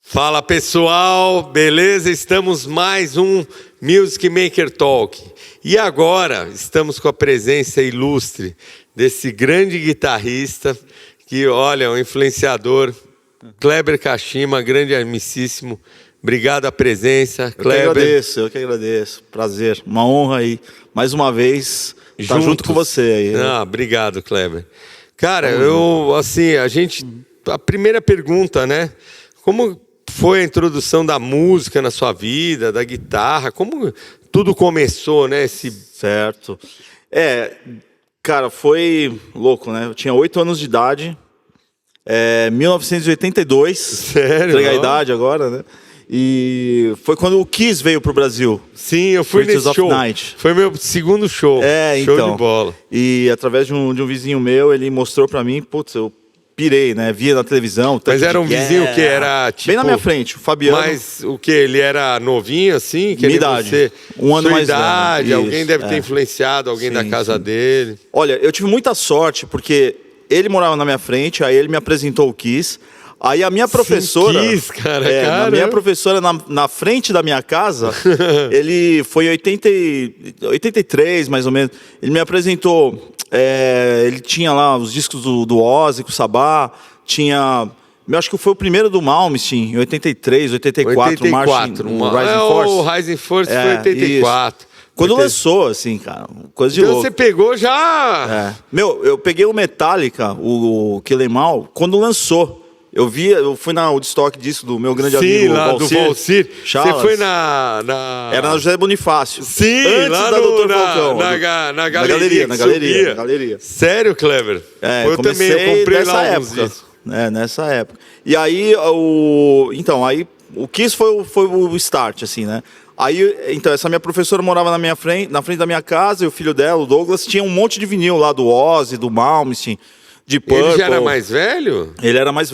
Fala pessoal, beleza? Estamos mais um Music Maker Talk. E agora estamos com a presença ilustre desse grande guitarrista que, olha, um influenciador, Kleber Kashima, grande amicíssimo. Obrigado a presença, Kleber. Eu que agradeço. Prazer, uma honra aí, mais uma vez, estar junto com você aí. Né? Obrigado, Kleber. Cara, a primeira pergunta, né? Como foi a introdução da música na sua vida, da guitarra? Como tudo começou, né? Certo. Cara, foi louco, né? Eu tinha 8 anos de idade, 1982. Sério? Entreguei a idade agora, né? E foi quando o Kiss veio pro Brasil. Sim, eu fui nesse show. Night. Foi meu segundo show. Show então, de bola. E através de um vizinho meu, ele mostrou pra mim, putz, eu pirei, né? Via na televisão. Mas era um vizinho que era tipo... Bem na minha frente, o Fabiano. Mas o que? Ele era novinho assim? Que minha idade. Você, um ano mais idade, velho. alguém deve ter influenciado, alguém da casa dele. Olha, eu tive muita sorte, porque ele morava na minha frente, aí ele me apresentou o Kiss. Aí a minha professora... Sim, Kiss, cara. A minha professora na frente da minha casa, ele foi em 83, mais ou menos, ele me apresentou... ele tinha lá os discos do Ozzy, com o Sabá, tinha... Eu acho que foi o primeiro do Malmsteen, em 83, 84, o Rising Force foi em 84. Isso. Quando lançou, assim, cara, coisa de então louco. Você pegou já... Eu peguei o Metallica, o Kill 'Em All, quando lançou. Eu fui na Woodstock disso do meu grande amigo lá Valcir, do Valcir. Charles. Você foi na... Era na José Bonifácio. Sim, antes lá da Dr. Falcão. Na galeria. Sério, Kleber? Eu também, eu comprei nessa lá época. Nessa época. E aí, o Kiss foi o start, assim, né? Aí, então, essa minha professora morava na frente da minha casa, e o filho dela, o Douglas, tinha um monte de vinil lá do Ozzy, do Malmsteen, de Purple. Ele já era mais velho? Ele era mais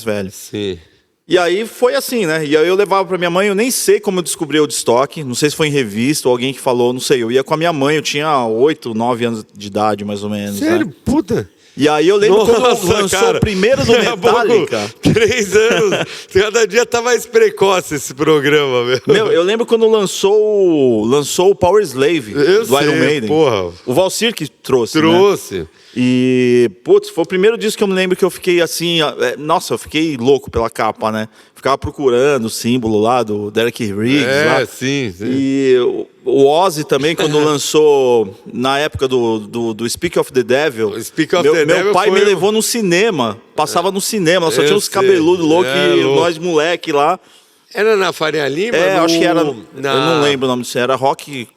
velho. Sim. E aí foi assim, né? E aí eu levava pra minha mãe, eu nem sei como eu descobri o Woodstock, não sei se foi em revista ou alguém que falou, não sei. Eu ia com a minha mãe, eu tinha 8, 9 anos de idade, mais ou menos. Sério? Né? Puta! E aí eu lembro quando lançou o primeiro do Metallica. 3 anos, cada dia tá mais precoce esse programa, meu. Eu lembro quando lançou o Power Slave do Iron Maiden. Porra. O Valcir que trouxe. Né? E, putz, foi o primeiro disco que eu me lembro que eu fiquei assim... Nossa, eu fiquei louco pela capa, né? Ficava procurando o símbolo lá do Derek Riggs. lá. Sim. E o Ozzy também, quando lançou, na época do Speak of the Devil... Meu pai me levou no cinema, passava no cinema, só tinha uns cabeludos loucos e nós moleque lá. Era na Faria Lima? Acho que era... Eu não lembro o nome disso, era Rock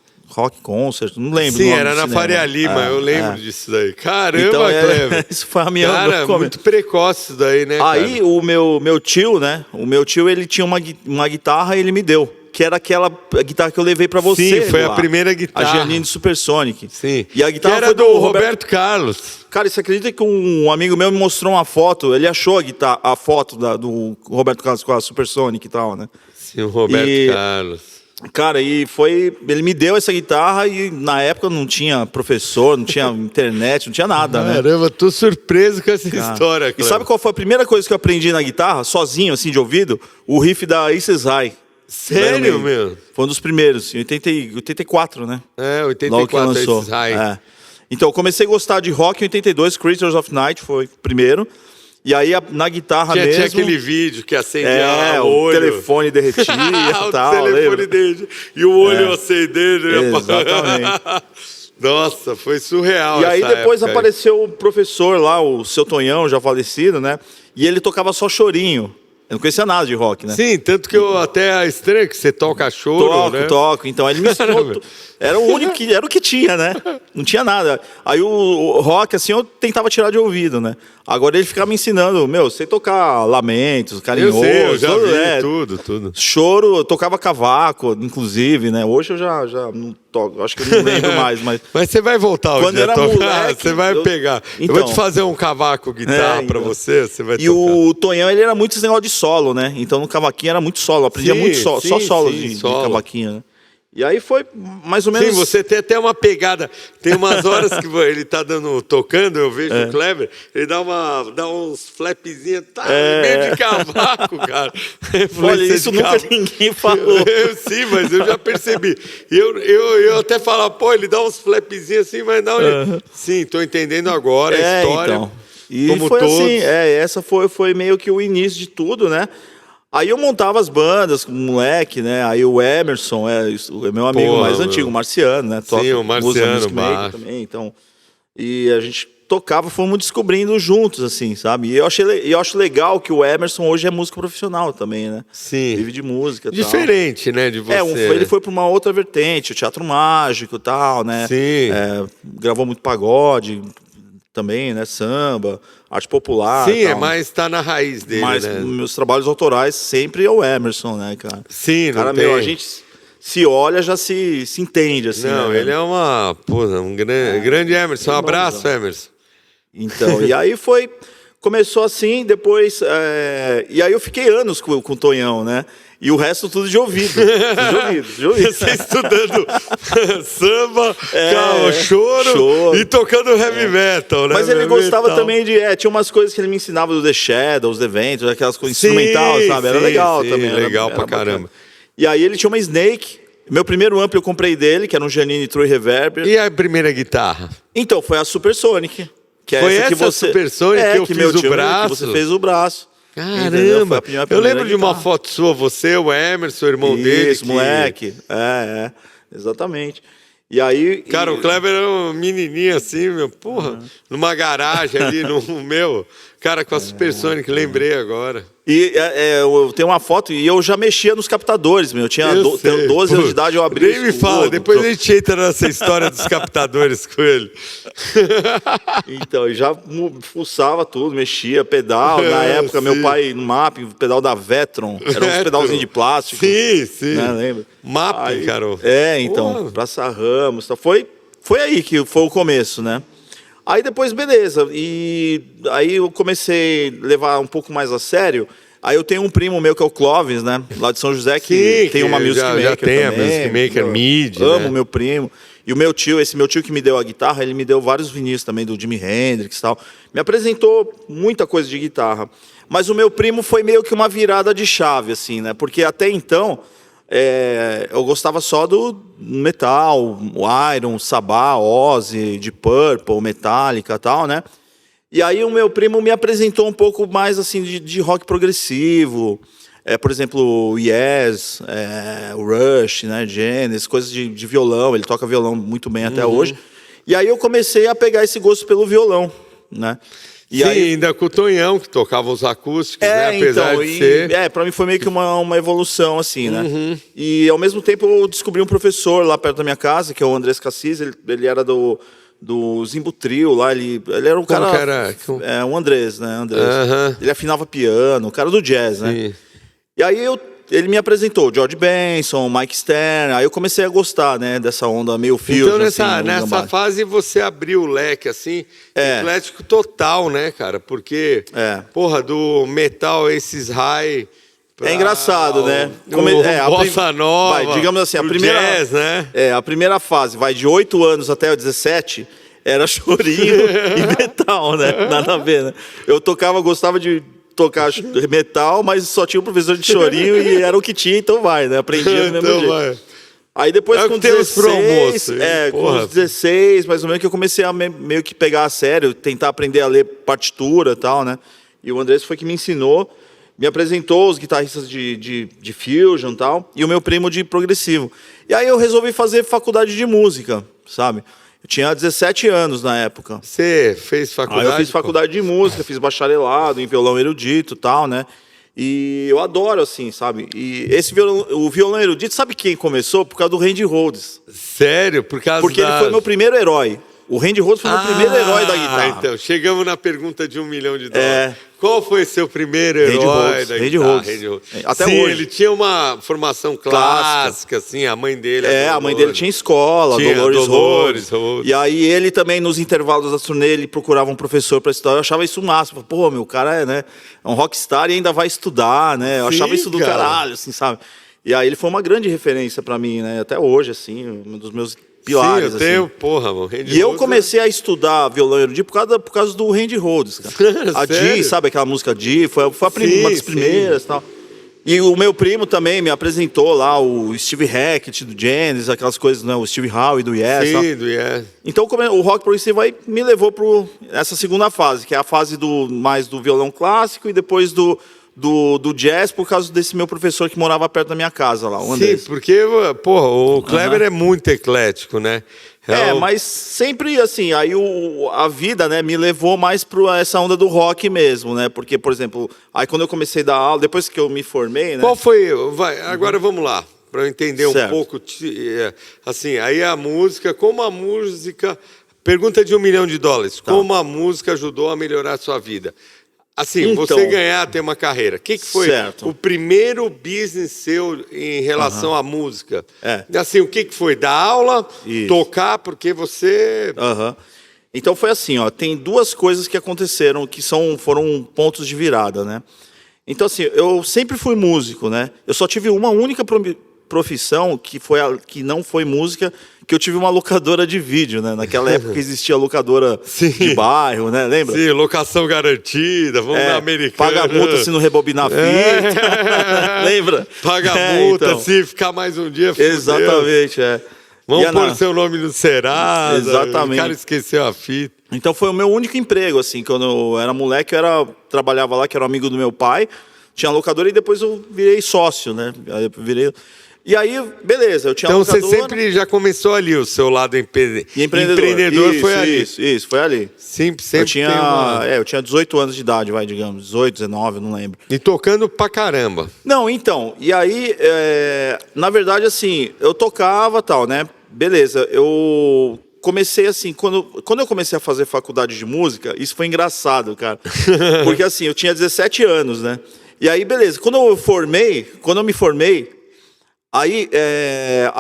Concert, não lembro. Sim, era na Faria Lima, eu lembro disso daí. Caramba, então, Kleber. Isso foi a minha... Cara, muito precoce isso daí, né? Aí cara? o meu tio, né? O meu tio, ele tinha uma guitarra e ele me deu. Que era aquela guitarra que eu levei pra você. Sim, foi a primeira guitarra. A Giannini Supersonic. Sim. E a guitarra que era foi do Roberto Carlos. Cara, você acredita que um amigo meu me mostrou uma foto? Ele achou a foto do Roberto Carlos com a Supersonic e tal, né? Sim, o Roberto Carlos. Cara, ele me deu essa guitarra e na época não tinha professor, não tinha internet, não tinha nada, né? Caramba, tô surpreso com essa história, cara. E sabe qual foi a primeira coisa que eu aprendi na guitarra, sozinho, assim, de ouvido? O riff da Aces High. Sério, meu? Foi um dos primeiros, em 84, né? 84, lançou. Aces High. Então, eu comecei a gostar de rock em 82, Creatures of Night foi o primeiro. E aí, na guitarra mesmo... Tinha aquele vídeo que acendia o olho. O telefone derretia e tal. O telefone derretia. E o olho acendendo. Exatamente. Nossa, foi surreal. E aí, depois época apareceu o professor lá, o seu Tonhão, já falecido, né? E ele tocava só chorinho. Eu não conhecia nada de rock, né? Sim, tanto que eu até estranho que você toca choro, né? Toco. Então, ele me ensinou... Era o único era o que tinha, né? Não tinha nada. Aí o rock, assim, eu tentava tirar de ouvido, né? Agora ele ficava me ensinando, sei tocar lamentos, carinhoso. Eu já vi tudo. Choro, eu tocava cavaco, inclusive, né? Hoje eu já não toco, acho que eu não lembro mais. Mas você vai voltar quando dia era tocar, moleque, você vai pegar. Então, eu vou te fazer um cavaco guitarra pra você vai tocar. E o Tonhão, ele era muito esse negócio de solo, né? Então no cavaquinho era muito solo, eu aprendia muito solo, só solos de cavaquinho, né? E aí foi mais ou menos... Sim, você tem até uma pegada. Tem umas horas que ele tá tocando, eu vejo o Kleber, ele dá uns flapzinhos, meio de cavaco, cara. Olha, isso nunca ninguém falou. Sim, mas eu já percebi. Eu até falo, pô, ele dá uns flapzinhos assim, mas não... Sim, tô entendendo agora a história. Então. E como foi todos. assim, essa foi meio que o início de tudo, né? Aí eu montava as bandas com moleque, né? Aí o Emerson é meu amigo mais antigo, o Marciano, né? Toca, sim, o Marciano, também, então. E a gente tocava, fomos descobrindo juntos, assim, sabe? E eu acho legal que o Emerson hoje é músico profissional também, né? Sim. Vive de música e diferente, tal. Né, de você. Ele foi para uma outra vertente, o teatro mágico e tal, né? Sim. Gravou muito pagode também, né? Samba, arte popular. Sim, tal. Mas tá na raiz dele, mas né? Meus trabalhos autorais sempre é o Emerson, né, cara? Sim, não cara, tem. A gente se olha, já se entende, assim. Não, né? ele é um grande Emerson. Um abraço, Emerson. Então, e aí começou assim, depois... E aí eu fiquei anos com o Tonhão, né? E o resto tudo de ouvido. de ouvido. Você estudando samba, choro e tocando heavy metal, né? Mas ele gostava também de... tinha umas coisas que ele me ensinava do The Shadows, dos eventos, aquelas coisas instrumentais, sabe? Era legal também. Legal era pra caramba. E aí ele tinha uma Snake. Meu primeiro amplo eu comprei dele, que era um Janine True Reverb. E a primeira guitarra? Então, foi a Supersonic. Que foi essa que você... Supersonic que eu fiz o braço? Que você fez o braço. Caramba! Eu lembro de uma foto sua, você, o Emerson, o irmão dele. Isso, moleque. Exatamente. E aí... Cara, o Kleber era um menininho assim, porra, numa garagem ali, cara, com a Supersonic, lembrei agora. E eu tenho uma foto e eu já mexia nos captadores, Eu tinha 12 anos de idade, eu abri. Nem me fala, depois a gente entra nessa história dos captadores com ele. Então, eu já fuçava tudo, mexia, pedal. Na época, meu pai no mapping, pedal da Vetron, era uns pedalzinhos de plástico. Sim. Né, lembra? Mapping, Carol. Então, Praça Ramos, foi aí que foi o começo, né? Aí depois, beleza, e aí eu comecei a levar um pouco mais a sério. Aí eu tenho um primo meu que é o Clóvis, né, lá de São José, que tem uma Music Maker já tem também. A Music Maker MIDI, amo meu primo. E o meu tio, esse meu tio que me deu a guitarra, ele me deu vários vinis também do Jimi Hendrix e tal. Me apresentou muita coisa de guitarra. Mas o meu primo foi meio que uma virada de chave, assim, né, porque até então... eu gostava só do metal, Iron, Sabá, Ozzy, Deep Purple, Metallica e tal, né? E aí o meu primo me apresentou um pouco mais assim de rock progressivo, por exemplo, o Yes, o Rush, né, Genesis, coisas de violão, ele toca violão muito bem até hoje. E aí eu comecei a pegar esse gosto pelo violão, né? E aí, ainda com o Tonhão, que tocava os acústicos, né? Apesar de ser... pra mim foi meio que uma evolução, assim, né? E, ao mesmo tempo, eu descobri um professor lá perto da minha casa, que é o Andrés Cassis, ele era do Zimbutril lá, ele era um cara... Como que era? O Andrés, né? Ele afinava piano, o cara do jazz, né? Sim. E aí ele me apresentou George Benson, Mike Stern, aí eu comecei a gostar, né, dessa onda meio fusion. Então nessa fase você abriu o leque, assim, eclético total, né, cara? Porque, porra, do metal, esses high... É engraçado, né? A bossa nova, digamos assim, a primeira, jazz, né? A primeira fase, de 8 anos até 17, era chorinho e metal, né? Nada a ver, né? Eu gostava de tocar metal, mas só tinha um professor de chorinho e era o que tinha, então né? Aprendia do mesmo jeito. Aí depois com 16, com 16, mais ou menos, que eu comecei a meio que pegar a sério, tentar aprender a ler partitura e tal, né? E o Andrés foi que me ensinou, me apresentou os guitarristas de fusion e tal, e o meu primo de progressivo. E aí eu resolvi fazer faculdade de música, sabe? Eu tinha 17 anos na época. Você fez faculdade? Aí eu fiz faculdade de música, fiz bacharelado em violão erudito e tal, né? E eu adoro, assim, sabe? E o violão erudito, sabe quem começou? Por causa do Randy Rhoads. Sério? Porque ele foi meu primeiro herói. O Randy Rhoads foi meu primeiro herói da guitarra. Então, chegamos na pergunta de $1 milhão. Qual foi seu primeiro herói da guitarra? Randy Rhoads. Até hoje. hoje. Ele tinha uma formação clássica, assim, a mãe dele... a mãe dele tinha escola, Dolores Rhoads. E aí ele também, nos intervalos da turnê, ele procurava um professor para estudar. Eu achava isso o máximo. Pô, meu cara é um rockstar e ainda vai estudar, né? Eu achava isso do caralho, assim, sabe? E aí ele foi uma grande referência para mim, né? Até hoje, assim, um dos meus pilares. Sim, eu tenho, assim. porra, mano. E eu comecei a estudar violão erudito por causa do Randy Rhoads, cara. A Dee, sabe aquela música Dee? Foi uma das primeiras e tal. E o meu primo também me apresentou lá o Steve Hackett do Genesis, aquelas coisas, né? O Steve Howe do Yes. Sim, tal. do Yes. Então o rock progressivo aí me levou para essa segunda fase, que é a fase mais do violão clássico e depois do jazz, por causa desse meu professor que morava perto da minha casa lá, o Andrés. Sim, porque, porra, o Kleber é muito eclético, né? Mas sempre assim, aí a vida, né, me levou mais para essa onda do rock mesmo, né? Porque, por exemplo, aí quando eu comecei a dar aula, depois que eu me formei, né? Qual foi? Agora vamos lá, para eu entender um Certo. pouco, assim, aí a música, pergunta de $1 milhão, Tá. como a música ajudou a melhorar a sua vida? Assim, Então, você ganhar, ter uma carreira. O que foi certo. o primeiro business seu em relação à música? Assim, o que foi? Dar aula, Isso. tocar, porque você... Então foi assim, ó, tem duas coisas que aconteceram que foram pontos de virada, né? Então assim, eu sempre fui músico, né? Eu só tive uma única profissão que não foi música, que eu tive uma locadora de vídeo, né? Naquela época existia locadora de bairro, né? Lembra? Sim, locação garantida, vamos na americana. Paga multa se não rebobinar a fita. Lembra? Paga multa então. se ficar mais um dia, fudeu. Exatamente, Vamos pôr seu nome no Serasa. Exatamente. O cara esqueceu a fita. Então foi o meu único emprego, assim, quando eu era moleque, trabalhava lá, que era um amigo do meu pai, tinha locadora e depois eu virei sócio, né? E aí, beleza, eu tinha locadora. Então você sempre já começou ali, o seu lado empreendedor foi ali. Isso, foi ali. Sempre Eu tinha 18 anos de idade, digamos, 18, 19, não lembro. E tocando pra caramba. Não, então, e aí, na verdade, assim, eu tocava e tal, né? Beleza, eu comecei assim, quando eu comecei a fazer faculdade de música, isso foi engraçado, cara. Porque assim, eu tinha 17 anos, né? E aí, beleza, quando eu me formei, aí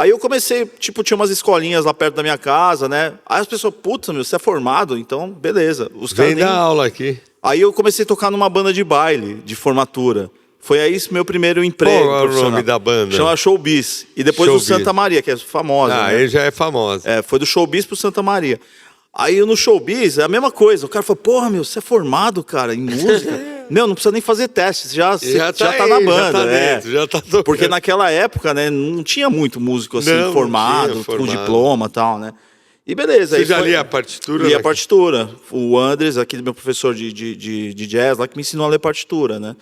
eu comecei, tipo, tinha umas escolinhas lá perto da minha casa, né? Aí as pessoas, puta, meu, você é formado? Então, beleza. Vem dar aula aqui. Aí eu comecei a tocar numa banda de baile, de formatura. Foi aí esse meu primeiro emprego. Qual é o nome da banda? Chama Showbiz. E depois do Santa Maria, que é famosa. Ah, né? ele já é famosa. Foi do Showbiz pro Santa Maria. Aí no Showbiz é a mesma coisa. O cara falou, porra, meu, você é formado, cara, em música? Meu, não precisa nem fazer teste, você já tá na banda. Já tá tocando. Porque naquela época, né, não tinha muito músico assim, formado, com diploma e tal, né? E beleza. Você já lia a partitura? Lia a partitura. O Andres, aquele meu professor de jazz lá, que me ensinou a ler partitura, né?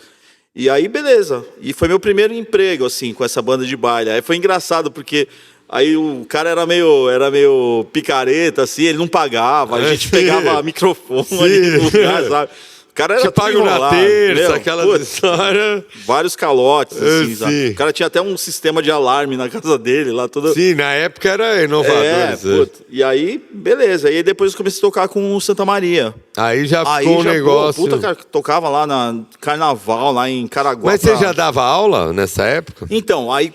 E aí, beleza. E foi meu primeiro emprego, assim, com essa banda de baile. Aí foi engraçado, porque aí o cara era meio picareta, assim, ele não pagava, a gente pegava microfone ali no lugar, sabe? O cara era pago na terça, aquelas histórias. Vários calotes, assim, sabe? O cara tinha até um sistema de alarme na casa dele lá, toda. Sim, na época era inovador. E aí, beleza. E depois eu comecei a tocar com o Santa Maria. Aí já ficou um negócio. Puta, cara, tocava lá na Carnaval, lá em Caraguá. Mas você já dava aula nessa época? Então, aí.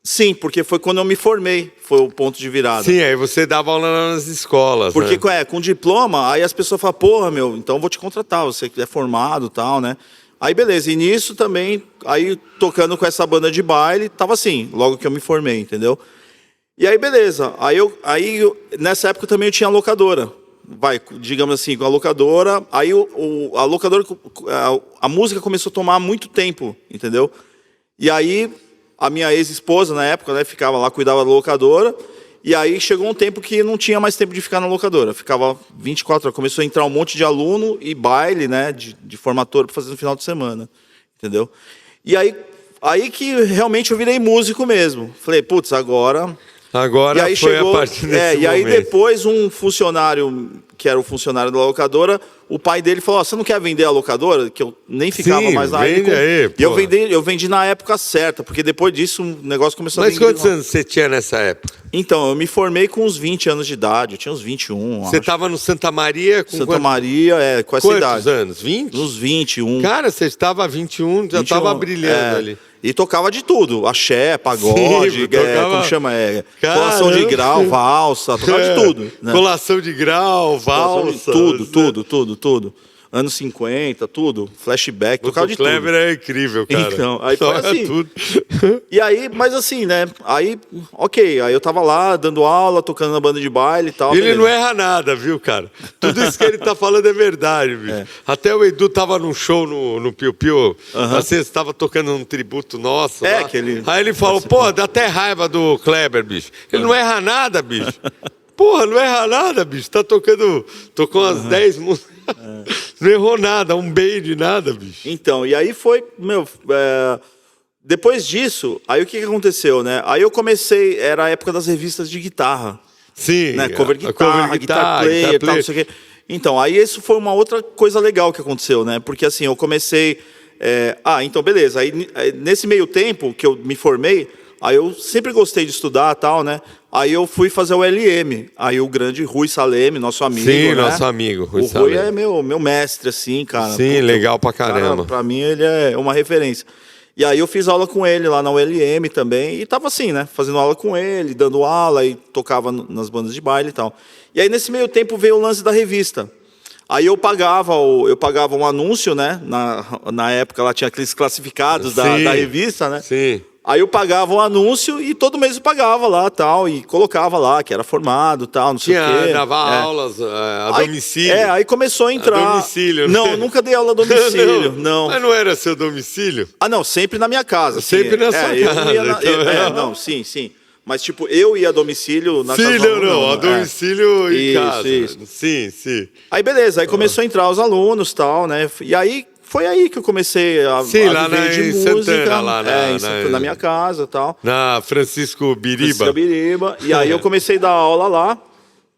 Sim, porque foi quando eu me formei, foi o ponto de virada. Sim, aí você dava aula nas escolas, porque, né? Com diploma, aí as pessoas falam, porra, meu, então eu vou te contratar, você que é formado e tal, né? Aí, beleza, e nisso também, aí tocando com essa banda de baile, tava assim, logo que eu me formei, entendeu? E aí, beleza, nessa época também eu tinha locadora, digamos assim, com a locadora, aí a locadora, a música começou a tomar muito tempo, entendeu? E aí... A minha ex-esposa, na época, né, ficava lá, cuidava da locadora. E aí chegou um tempo que não tinha mais tempo de ficar na locadora. Ficava 24 horas. Começou a entrar um monte de aluno e baile, né, de formatura para fazer no final de semana. Entendeu? E aí que realmente eu virei músico mesmo. Falei, putz, agora... Agora foi chegou, a partir desse E aí momento. depois um funcionário, que era o funcionário da locadora, o pai dele falou, você não quer vender a locadora? Que eu nem ficava mais lá. Vende aí, e eu vendi na época certa, porque depois disso o negócio começou a vender. Mas quantos anos você tinha nessa época? Então, eu me formei com uns 20 anos de idade, eu tinha uns 21, Você estava no Santa Maria com Santa Maria, com essa idade. Quantos anos? 20? Uns 21. Cara, você estava 21, já estava brilhando ali. E tocava de tudo, axé, pagode, Sim, tocava... como chama? Colação de grau, valsa, tocava de tudo. Né? Colação de grau, valsa. Tudo. anos 50, tudo, flashback, O tocava de tudo. Clever é incrível, cara. Então, aí foi Toca assim. tudo. E aí, mas assim, né? Aí, ok, aí eu tava lá dando aula, tocando na banda de baile e tal. Ele beleza. não erra nada, viu, cara? Tudo isso que ele tá falando é verdade, bicho. Até o Edu tava num show no Piu Piu, assim, você tava tocando um tributo nosso lá. Que ele... Aí ele falou, pô, dá até raiva do Kleber, bicho. Ele não erra nada, bicho. Porra, não erra nada, bicho. Tocou umas 10 músicas. Não errou nada, um beijo de nada, bicho. Então, e aí foi, depois disso, aí o que aconteceu, né? Aí eu comecei, era a época das revistas de guitarra. Sim. Né? Cover guitarra, guitar player, tal, não sei o quê. Então, aí isso foi uma outra coisa legal que aconteceu, né? Porque assim, eu comecei... então, beleza. Aí, nesse meio tempo que eu me formei, aí eu sempre gostei de estudar e tal, né? Aí eu fui fazer o LM. Aí o grande Rui Saleme, nosso amigo, Sim, né? nosso amigo, Rui Rui Saleme. é meu mestre, assim, cara. Sim, legal pra caramba. Cara, pra mim, ele é uma referência. E aí eu fiz aula com ele lá na ULM também. E tava assim, né? Fazendo aula com ele, dando aula e tocava nas bandas de baile e tal. E aí, nesse meio tempo, veio o lance da revista. Aí eu pagava um anúncio, né? Na época lá tinha aqueles classificados da revista, né? Sim. Aí eu pagava um anúncio e todo mês eu pagava lá, tal, e colocava lá que era formado, tal, não sei o quê. Dava aulas a domicílio. Aí começou a entrar... A domicílio, né? Não, nunca dei aula a domicílio, não. Mas não era seu domicílio? Não, sempre na minha casa. Sempre na sua casa. Não, sim. Mas, tipo, eu ia a domicílio na casa do Não, a domicílio em casa. Isso. Sim. Aí, beleza, aí começou a entrar os alunos e tal, né? E aí, foi aí que eu comecei a lá viver de em música. Santana, lá na minha casa e tal. Na Francisco Biriba. E aí eu comecei a dar aula lá,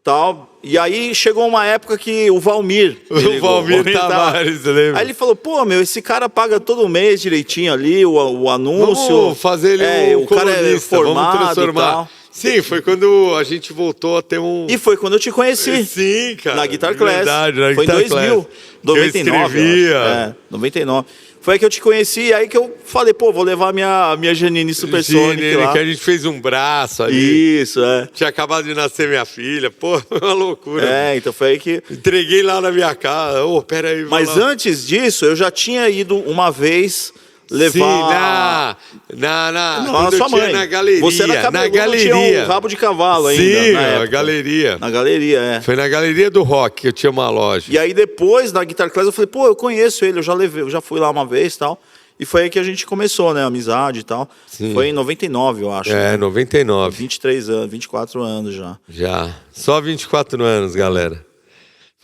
tal. E aí chegou uma época que o Valmir... O Valmir Tavares, lembra? Aí ele falou, pô, esse cara paga todo mês direitinho ali o anúncio. Vamos fazer ele o cara é formado, vamos transformar. Tal. Sim, foi quando a gente voltou a ter um... E foi quando eu te conheci. Sim, cara. Na Guitar Class. Verdade, na foi em Guitar 2000, 99. Eu escrevia. 99. Foi aí que eu te conheci, e aí que eu falei, pô, vou levar minha Janine Supersonic lá. Que a gente fez um braço ali. Isso, Tinha acabado de nascer minha filha. Pô, foi uma loucura. Então foi aí que... Entreguei lá na minha casa. Pera aí. Mas antes disso, eu já tinha ido uma vez... levar... Sim, na sua mãe. Na galeria. Você era galeria. Tinha um rabo de cavalo ainda. Sim, na galeria. Na galeria, Foi na galeria do rock que eu tinha uma loja. E aí depois, na Guitar Class, eu falei, pô, eu conheço ele, eu já fui lá uma vez e tal. E foi aí que a gente começou, né, a amizade e tal. Sim. Foi em 99, eu acho. Né? 99. 23 anos, 24 anos já. Já. Só 24 anos, galera.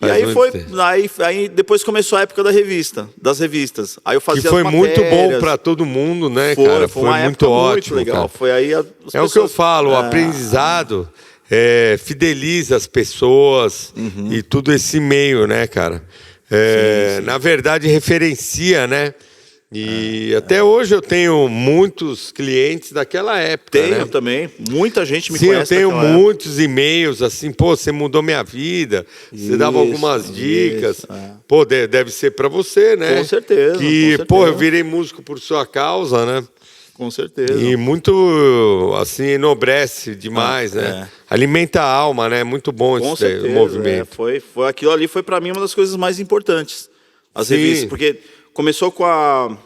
E aí aí depois começou a época das revistas. Aí eu fazia que foi as matérias. Muito bom para todo mundo, né, cara? Foi uma muito época ótimo, muito legal. Cara. Foi aí o que eu falo, o aprendizado fideliza as pessoas e tudo esse meio, né, cara? Sim. Na verdade, referencia, né? E até hoje eu tenho muitos clientes daquela época. Tenho também. Muita gente me conhece. Eu tenho muitos e-mails assim, pô, você mudou minha vida. Você dava algumas dicas. Pô, deve ser para você, né? Com certeza. Pô, eu virei músico por sua causa, né? Com certeza. E muito, assim, enobrece demais, né? Alimenta a alma, né? Muito bom esse movimento. Foi aquilo ali foi para mim uma das coisas mais importantes. As revistas, porque começou com a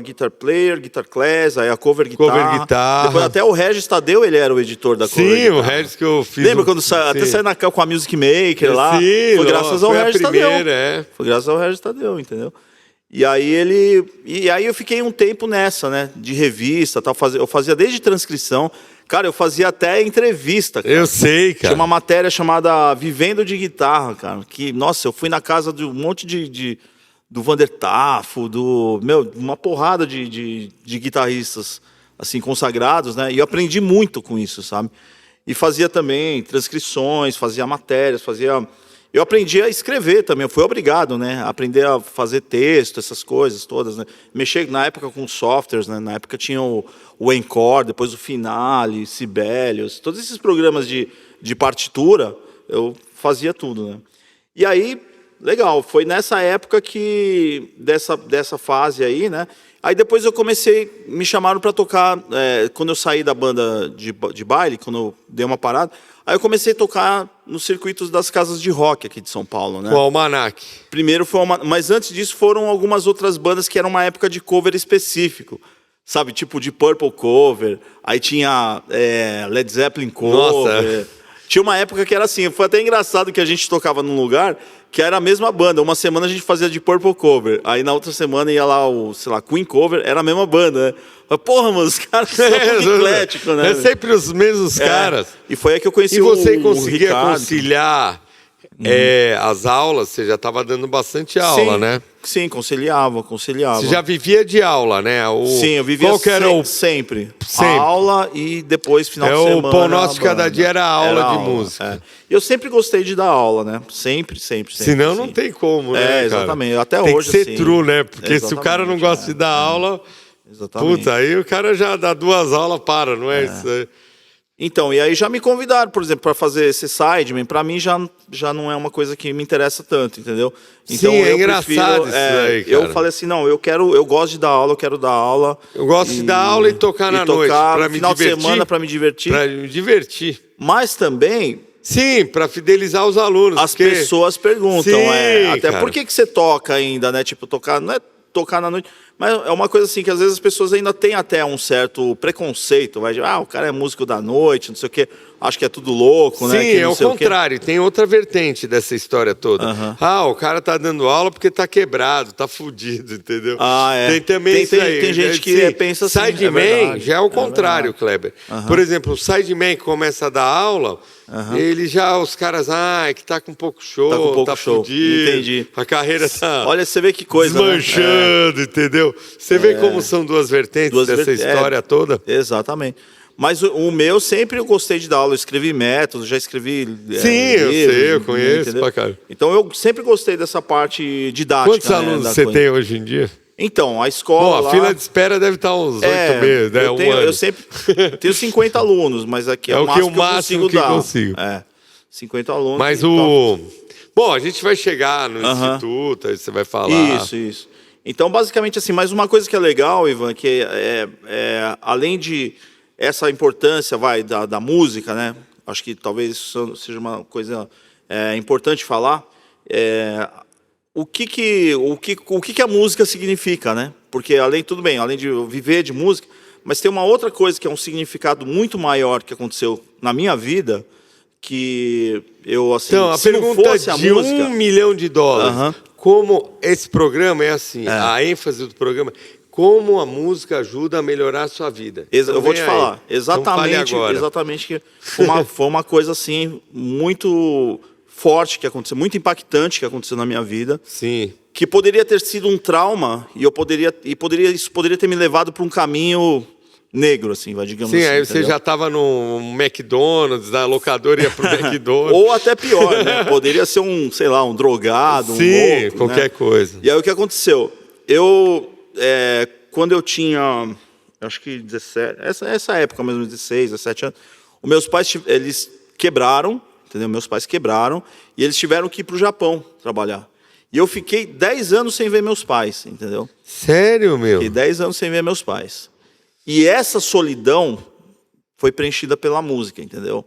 Guitar Player, Guitar Class, aí a Cover Guitar. Depois até o Regis Tadeu, ele era o editor da Cover Guitar. Sim, o Regis que eu fiz. Lembra quando até saiu com a Music Maker lá? Sim, foi graças ao Regis Tadeu. Foi graças ao Regis Tadeu, entendeu? E aí eu fiquei um tempo nessa, né? De revista, tal. Eu fazia desde transcrição. Cara, eu fazia até entrevista, cara. Eu sei, cara. Tinha uma matéria chamada Vivendo de Guitarra, cara. Que, nossa, eu fui na casa de um monte do Vander Tafo, uma porrada de guitarristas, assim, consagrados, né? E eu aprendi muito com isso, sabe? E fazia também transcrições, fazia matérias, Eu aprendi a escrever também, eu fui obrigado, né? A aprender a fazer texto, essas coisas todas, né? Mexer na época com softwares, né? Na época tinha o Encore, depois o Finale, Sibelius, todos esses programas de partitura, eu fazia tudo, né? E aí, legal, foi nessa época que, dessa fase aí, né? Aí depois eu comecei, me chamaram para tocar, quando eu saí da banda de baile, quando eu dei uma parada, aí eu comecei a tocar nos circuitos das casas de rock aqui de São Paulo, né? O Almanac. Primeiro foi mas antes disso foram algumas outras bandas que eram uma época de cover específico, sabe? Tipo de Purple cover, aí tinha Led Zeppelin cover. Nossa. Tinha uma época que era assim, foi até engraçado que a gente tocava num lugar que era a mesma banda. Uma semana a gente fazia de Purple cover, aí na outra semana ia lá o, sei lá, Queen cover, era a mesma banda, né? Mas, porra, mano, os caras são muito ecléticos, né? É sempre os mesmos caras. E foi aí que eu conheci E você o conseguia Ricardo. conciliar as aulas? Você já estava dando bastante aula, né? Sim, conciliava. Você já vivia de aula, né? Sim, eu vivia Qual que era sempre. Sempre. Aula e depois final de semana. O pão nosso de cada banda. dia era aula de música. Eu sempre gostei de dar aula, né? Sempre. Senão não tem como, né, cara? Exatamente. Até tem hoje, que ser assim. true, né? Porque se o cara não Exatamente, gosta de dar aula, Exatamente. puta, aí o cara já dá 2 aulas, não é isso aí. Então, e aí já me convidaram, por exemplo, para fazer esse sideman. Para mim já não é uma coisa que me interessa tanto, entendeu? Então, Sim, é eu engraçado isso aí, cara. Eu falei assim, não, eu gosto de dar aula, eu quero dar aula. Eu gosto de dar aula e tocar na noite, pra me final de divertir. semana para me divertir. Pra me divertir. Mas também Sim, para fidelizar os alunos. as porque- pessoas perguntam, Sim, até cara. por que você toca ainda, né? Tipo, tocar, não é tocar na noite, mas é uma coisa assim que às vezes as pessoas ainda têm até um certo preconceito, vai dizer, o cara é músico da noite, não sei o quê, acho que é tudo louco, né? Sim, que é não o sei quê. contrário. Tem outra vertente dessa história toda. Aham. O cara tá dando aula porque tá quebrado, tá fudido, entendeu? É. Tem também isso aí. Tem gente que pensa assim, é Sideman verdade, já é o contrário, Kleber. Por exemplo, o sideman que começa a dar aula, ele já, os caras, é que tá com pouco show, Tá com pouco show. fudido. Entendi. A carreira tá Olha, você vê que coisa, desmanchando, entendeu? Você vê como são duas vertentes dessa história toda? Exatamente. Mas o meu sempre eu gostei de dar aula, eu escrevi métodos, já escrevi Sim, eu livros, sei, eu conheço entendeu? pra caralho. Então eu sempre gostei dessa parte didática. Quantos alunos da você coisa. tem hoje em dia? Então, a Bom, escola a fila de espera deve estar uns 8 meses, né? eu sempre tenho 50 alunos, mas aqui é o máximo que eu consigo dar. 50 alunos. Mas então... Bom, a gente vai chegar no instituto, aí você vai falar. Isso. Então, basicamente assim, mas uma coisa que é legal, Ivan, que além de essa importância, da música, né? Acho que talvez isso seja uma coisa importante falar. O que a música significa, né? Porque tudo bem, além de eu viver de música, mas tem uma outra coisa que é um significado muito maior que aconteceu na minha vida, que eu, assim, Então, a se não pergunta fosse a de música... $1 milhão, como esse programa é assim, a ênfase do programa, como a música ajuda a melhorar a sua vida. Então, eu vou te falar, Então, fale exatamente, agora. exatamente que foi uma coisa assim muito forte que aconteceu, muito impactante que aconteceu na minha vida, Sim. que poderia ter sido um trauma e isso poderia ter me levado para um caminho negro, assim, digamos Sim, assim. aí você entendeu? já estava no McDonald's, da locadora ia pro McDonald's. Ou até pior, né? Poderia ser um drogado, Sim, um louco, qualquer né? coisa. E aí o que aconteceu? Quando eu tinha, acho que 17, essa época, mais ou menos 16, 17 anos, os meus pais, eles quebraram, entendeu? Meus pais quebraram e eles tiveram que ir para o Japão trabalhar. E eu fiquei 10 anos sem ver meus pais, entendeu? Sério, meu? Fiquei 10 anos sem ver meus pais. E essa solidão foi preenchida pela música, entendeu?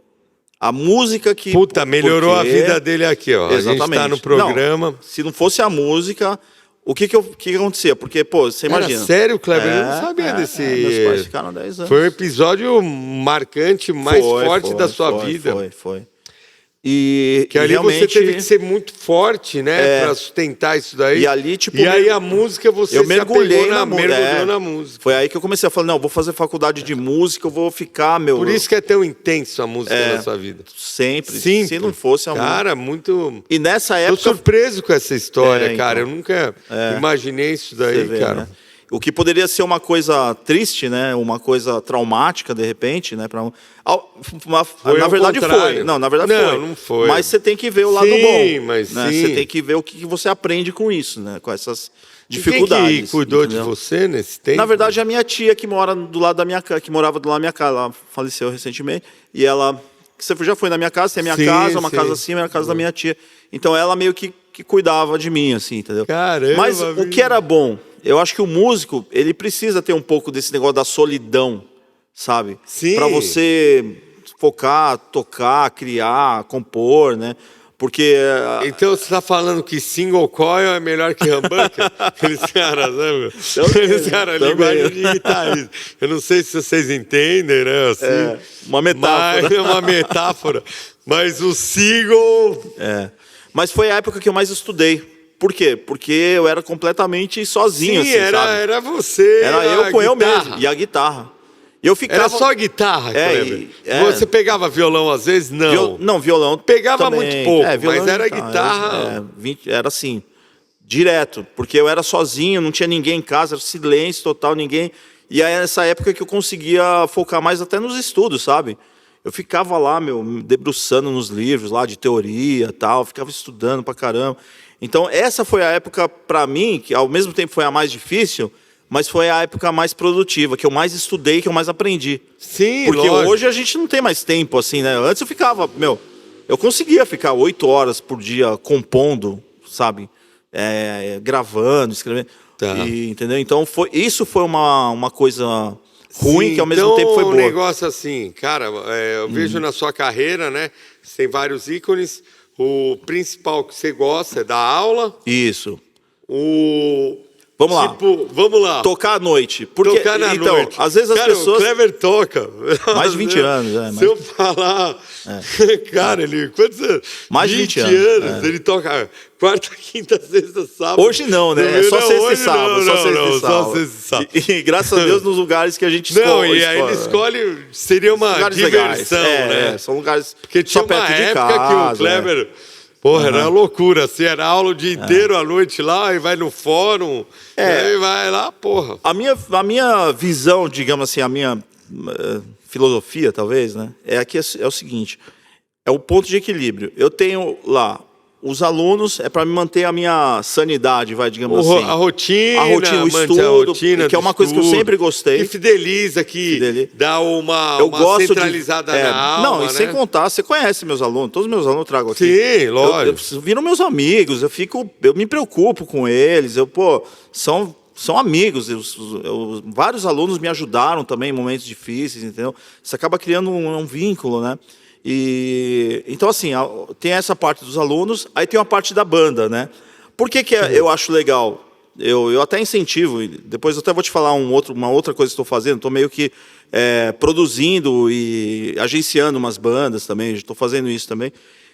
A música que... Puta, melhorou a vida dele aqui, ó. Exatamente. A gente tá no programa. Não, se não fosse a música, o que acontecia? Porque, você imagina... Era sério, Kleber? Eu não sabia desse... meus pais ficaram 10 anos. Foi o episódio marcante, mais forte da sua vida. Foi. E Que ali realmente, você teve que ser muito forte, né? Pra sustentar isso daí. E ali, E aí a música você eu mergulhei mergulhou na música. Foi aí que eu comecei a falar, não, vou fazer faculdade de música, eu vou ficar, Por isso que é tão intenso a música na sua vida. Sempre. Sim. Se não fosse a música. Cara, muito... E nessa Tô época... surpreso com essa história, então. cara. Eu nunca imaginei isso daí, Você vê, cara. né? O que poderia ser uma coisa triste, né? Uma coisa traumática, de repente, né? Na verdade foi. Não, na verdade foi. Não foi. Mas você tem que ver o lado Sim, bom. mas né? sim. Você tem que ver o que você aprende com isso, né? Com essas E dificuldades. quem que cuidou entendeu? de você nesse tempo? Na verdade, a minha tia que mora do lado da minha casa, que morava do lado da minha casa, ela faleceu recentemente, e ela... Você já foi na minha casa, tem a minha Sim, casa, uma sim. casa acima, e a casa da minha tia. Então ela meio que cuidava de mim, assim, entendeu? Caramba, Mas o que era bom Eu acho que o músico, ele precisa ter um pouco desse negócio da solidão, sabe? Sim. Para você focar, tocar, criar, compor, né? Porque... Então você está falando que single coil é melhor que humbucker? Aqueles caras, né, meu? Aqueles caras, linguagem de guitarrista. Eu não sei se vocês entendem, né? Assim, uma metáfora. Mas, é uma metáfora. Mas o single... Mas foi a época que eu mais estudei. Por quê? Porque eu era completamente sozinho, Sim, assim, era, sabe? era você. Era eu com eu mesmo. E a guitarra. Eu ficava... Era só guitarra, Kleber? É. Você pegava violão às vezes? Não. Não, violão Pegava também. muito pouco, Violão mas era e guitarra... Era assim, direto. Porque eu era sozinho, não tinha ninguém em casa, era silêncio total, ninguém... E aí nessa época que eu conseguia focar mais até nos estudos, sabe? Eu ficava lá, me debruçando nos livros lá de teoria e tal, ficava estudando pra caramba. Então essa foi a época pra mim, que ao mesmo tempo foi a mais difícil, mas foi a época mais produtiva, que eu mais estudei, que eu mais aprendi. Sim, porque lógico. Hoje a gente não tem mais tempo, assim, né? Antes eu ficava, eu conseguia ficar 8 horas por dia compondo, sabe? Gravando, escrevendo. Tá. Entendeu? Então isso foi uma coisa ruim, Sim, que ao mesmo tempo foi boa. Um negócio assim, cara, eu vejo na sua carreira, né? Você tem vários ícones. O principal que você gosta é dar aula. Isso. Vamos lá. Tocar à noite. Porque, tocar na noite. Às vezes as pessoas... O Kleber toca. Mais de 20 anos, Se eu falar... Cara, ele... Quantos anos? Mais de 20 anos. Ele toca quarta, quinta, sexta, sábado. Hoje não, né? É só sexta e sábado. Só sexta e sábado. E graças a Deus nos lugares que a gente escolhe. Não, e aí ele escolhe... Seria uma diversão, né? São lugares porque tinha só perto uma de época casa, que o Kleber... Porra, era uma loucura, assim, era aula o dia inteiro, à noite lá, e vai no fórum, e aí vai lá, porra. A minha visão, digamos assim, a minha filosofia, talvez, né, é o seguinte, é o ponto de equilíbrio. Eu tenho lá os alunos, é para me manter a minha sanidade, digamos assim. A rotina, o estudo, que é uma coisa que eu sempre gostei. Que fideliza, dá uma centralizada na alma, não, e sem contar, você conhece meus alunos, todos os meus alunos eu trago aqui. Sim, lógico. Viram meus amigos, eu me preocupo com eles, são amigos, vários alunos me ajudaram também em momentos difíceis, entendeu? Você acaba criando um vínculo, né? Então, assim, tem essa parte dos alunos, aí tem uma parte da banda, né? Por que eu acho legal? Eu até incentivo, depois eu até vou te falar uma outra coisa que estou fazendo, estou meio que produzindo e agenciando umas bandas também, estou fazendo isso também.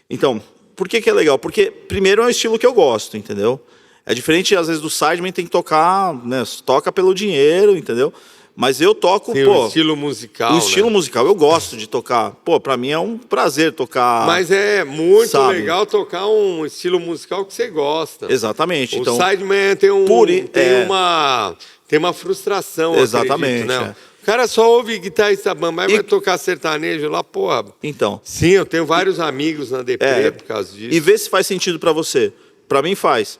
Então, por que é legal? Porque, primeiro, é um estilo que eu gosto, entendeu? É diferente, às vezes, do sideman, tem que tocar, né? Toca pelo dinheiro, entendeu? Mas eu toco, Sim, o estilo musical. O estilo musical, eu gosto de tocar. Pra mim é um prazer tocar. Mas é muito legal tocar um estilo musical que você gosta. Exatamente. O então, sideman tem uma frustração. Exatamente. Acredito, né? O cara só ouve guitarrista bamba, mas vai tocar sertanejo lá, porra. Então. Sim, eu tenho vários amigos na DP por causa disso. E vê se faz sentido pra você. Pra mim faz.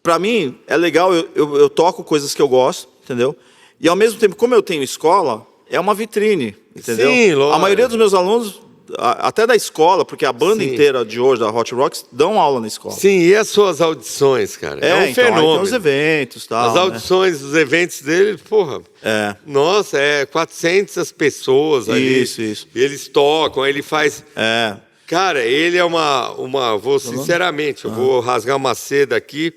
Pra mim é legal, eu toco coisas que eu gosto, entendeu? E ao mesmo tempo, como eu tenho escola, é uma vitrine, entendeu? Sim, lógico. A maioria dos meus alunos, até da escola, porque a banda inteira de hoje, da Hot Rocks, dão aula na escola. Sim, e as suas audições, cara? É um fenômeno. Tem os eventos, tal. As audições, os eventos dele, porra. Nossa, 400 pessoas ali. Isso. E eles tocam, ele faz... Cara, ele é vou sinceramente, eu vou rasgar uma seda aqui,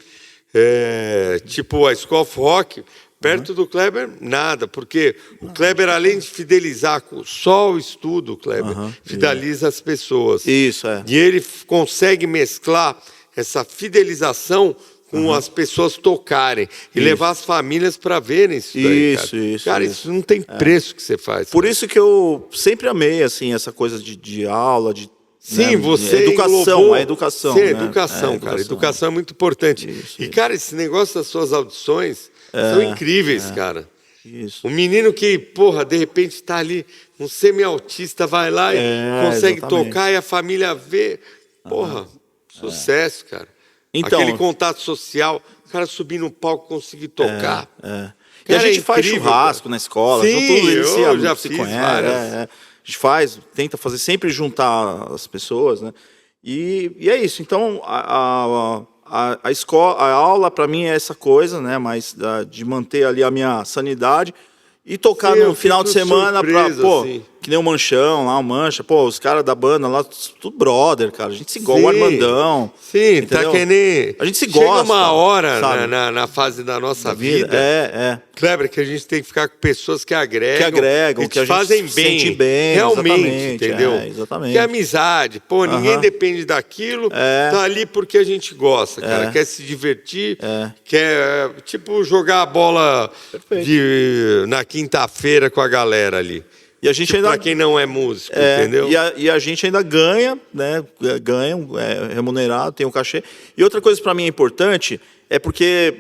tipo a School of Rock... Perto do Kleber, nada, porque o Kleber, além de fidelizar só o estudo, Kleber, fideliza as pessoas. Isso, E ele consegue mesclar essa fidelização com as pessoas tocarem e levar as famílias para verem isso daí, cara. Cara, isso não tem preço que você faz. Por isso que eu sempre amei, assim, essa coisa de aula, Sim, você educação, a educação. Sim, educação, cara. Educação é muito importante. Cara, esse negócio das suas audições... São incríveis, cara. Isso. Um menino que, porra, de repente está ali, um semi-autista, vai lá e consegue tocar e a família vê. Porra, sucesso, cara. Então, aquele contato social, o cara subir no palco, conseguir tocar. E a gente faz churrasco na escola. Sim, eu já fiz várias. A gente tenta fazer, sempre juntar as pessoas, né? E é isso. Então, a escola, a aula para mim é essa coisa, né? Mas de manter ali a minha sanidade e tocar no final de semana pô, assim. Que nem o Manchão lá, o Mancha, pô, os caras da banda lá, tudo brother, cara. A gente se gosta, o Armandão. Sim, entendeu? tá que nem... A gente se Chega gosta. uma hora na fase da nossa vida. Kleber, que a gente tem que ficar com pessoas que agregam, que a gente fazem bem. Sente bem, realmente, entendeu? Exatamente. Que é amizade. Pô, ninguém depende daquilo. Tá ali porque a gente gosta, cara. Quer se divertir, quer, tipo, jogar a bola na quinta-feira com a galera ali. E a gente ainda... Para quem não é músico, entendeu? E a gente ainda ganha, né? Ganha, remunerado, tem um cachê. E outra coisa para mim é importante é porque,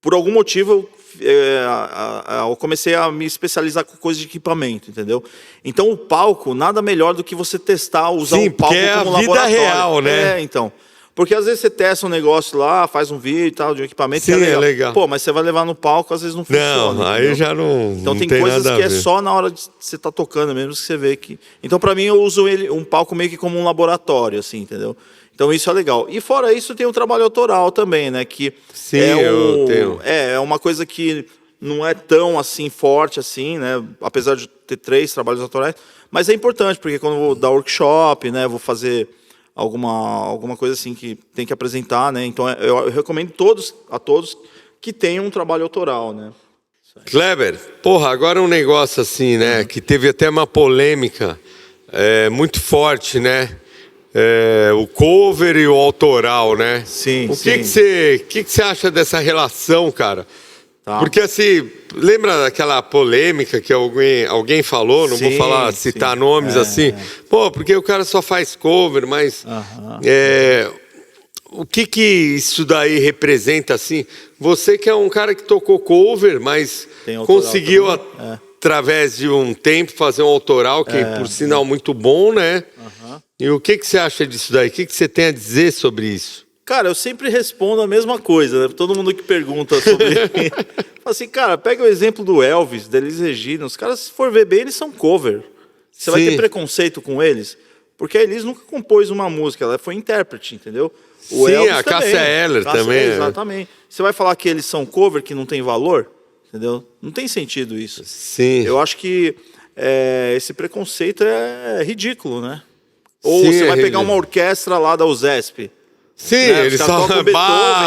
por algum motivo, eu comecei a me especializar com coisas de equipamento, entendeu? Então, o palco, nada melhor do que você testar, usar o palco como laboratório. É a vida real, né? Então... Porque às vezes você testa um negócio lá, faz um vídeo e tal, de um equipamento, sim, é legal. Pô, mas você vai levar no palco, às vezes não funciona. Não, aí já não. Então não tem coisas que é só na hora de você estar tocando mesmo que você vê que. Então, para mim, eu uso um palco meio que como um laboratório, assim, entendeu? Então isso é legal. E fora isso, tem o trabalho autoral também, né? Que sim, eu tenho. É uma coisa que não é tão assim forte assim, né? Apesar de ter 3 trabalhos autorais, mas é importante, porque quando eu vou dar workshop, né? Vou fazer alguma coisa assim que tem que apresentar, né? Então eu recomendo a todos que tenham um trabalho autoral, né? Kleber, porra, agora um negócio assim, né? Que teve até uma polêmica muito forte, né? O cover e o autoral, né? Sim, o que você acha dessa relação, cara? Tá. Porque assim, lembra daquela polêmica que alguém falou, não vou falar, citar nomes assim, pô, porque o cara só faz cover, mas o que isso daí representa assim? Você que é um cara que tocou cover, mas conseguiu através de um tempo fazer um autoral, que por sinal muito bom, né? E o que você acha disso daí? O que você tem a dizer sobre isso? Cara, eu sempre respondo a mesma coisa, né? Todo mundo que pergunta sobre fala assim, cara, pega o exemplo do Elvis, da Elis Regina. Os caras, se for ver bem, eles são cover. Você vai ter preconceito com eles? Porque a Elis nunca compôs uma música, ela foi intérprete, entendeu? O Elvis a Cássia Eller também. Exatamente. Você vai falar que eles são cover, que não tem valor? Entendeu? Não tem sentido isso. Sim. Eu acho que esse preconceito é ridículo, né? Ou você vai pegar uma orquestra lá da USESP. Sim, né? Eles só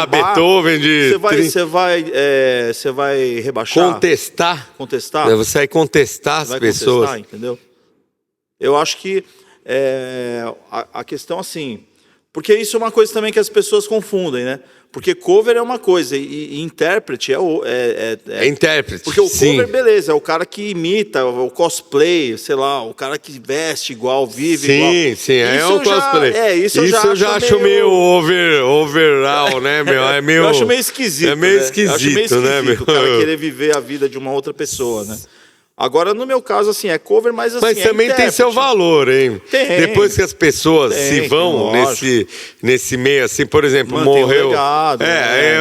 Beethoven de... Você vai rebaixar? Contestar? Você vai contestar as pessoas. Contestar, entendeu? Eu acho que a questão assim... Porque isso é uma coisa também que as pessoas confundem, né? Porque cover é uma coisa e intérprete é intérprete. Porque o cover, beleza, é o cara que imita, o cosplay, sei lá, o cara que veste igual, vive igual. Sim, é o cosplay. Isso eu já acho meio overall, né, meu? Eu acho meio esquisito. É meio esquisito, né, meu? O cara querer viver a vida de uma outra pessoa, né? Agora, no meu caso, assim, é cover, mas assim, mas também tem seu valor, hein? Tem. Depois que as pessoas se vão nesse meio, assim, por exemplo, morreu... Legado,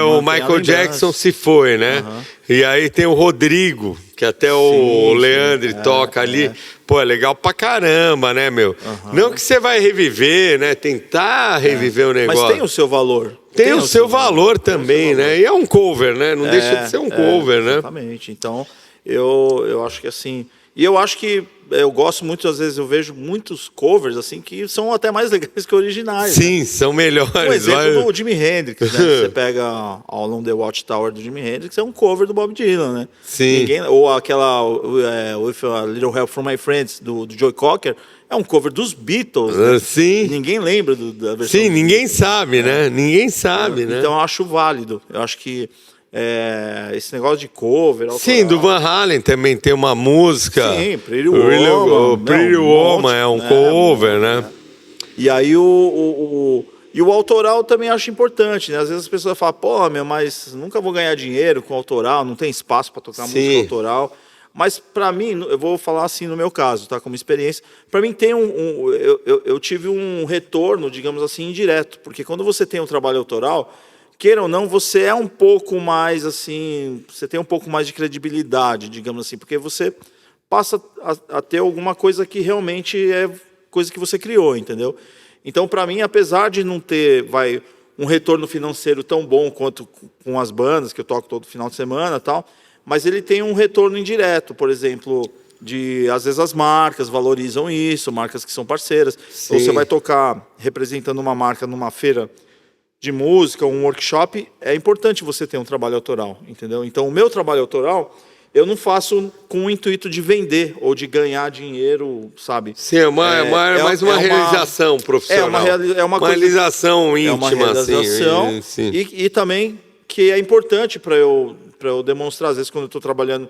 o Michael Jackson se foi, né? E aí tem o Rodrigo, que até o Leandro toca ali. Pô, é legal pra caramba, né, meu? Não que você vai reviver, né? Tentar reviver o negócio. Mas tem o seu valor. Tem o seu valor também, né? E é um cover, né? Não deixa de ser um cover, né? Exatamente. Então... Eu acho que assim... E eu acho que eu gosto muito, às vezes eu vejo muitos covers assim que são até mais legais que originais. Sim, né? são melhores. Um exemplo do Jimi Hendrix, né? Você pega Along the Watchtower do Jimi Hendrix, é um cover do Bob Dylan, né? Sim. Ou aquela With a Little Help from My Friends, do Joe Cocker, é um cover dos Beatles. Né? Sim. Ninguém lembra da versão. Sim, ninguém sabe, né? Ninguém sabe, né? Então eu acho válido. Eu acho que esse negócio de cover... Sim, do Van Halen também tem uma música. Sim, Pretty Woman. Pretty Woman é um cover, né? E aí o autoral também acho importante, né? Às vezes as pessoas falam, pô, mas nunca vou ganhar dinheiro com autoral, não tem espaço para tocar música autoral. Mas para mim, eu vou falar assim no meu caso, tá? Como experiência, para mim tem eu tive um retorno, digamos assim, indireto. Porque quando você tem um trabalho autoral... Queira ou não, você é um pouco mais assim, você tem um pouco mais de credibilidade, digamos assim, porque você passa a ter alguma coisa que realmente é coisa que você criou, entendeu? Então, para mim, apesar de não ter um retorno financeiro tão bom quanto com as bandas, que eu toco todo final de semana e tal, mas ele tem um retorno indireto, por exemplo, às vezes as marcas valorizam isso, marcas que são parceiras. Sim. Ou você vai tocar representando uma marca numa feira de música, um workshop, é importante você ter um trabalho autoral, entendeu? Então, o meu trabalho autoral, eu não faço com o intuito de vender ou de ganhar dinheiro, sabe? Sim, é mais uma realização profissional. É uma realização íntima, é uma realização, assim. Sim. E também que é importante para eu demonstrar, às vezes, quando eu estou trabalhando,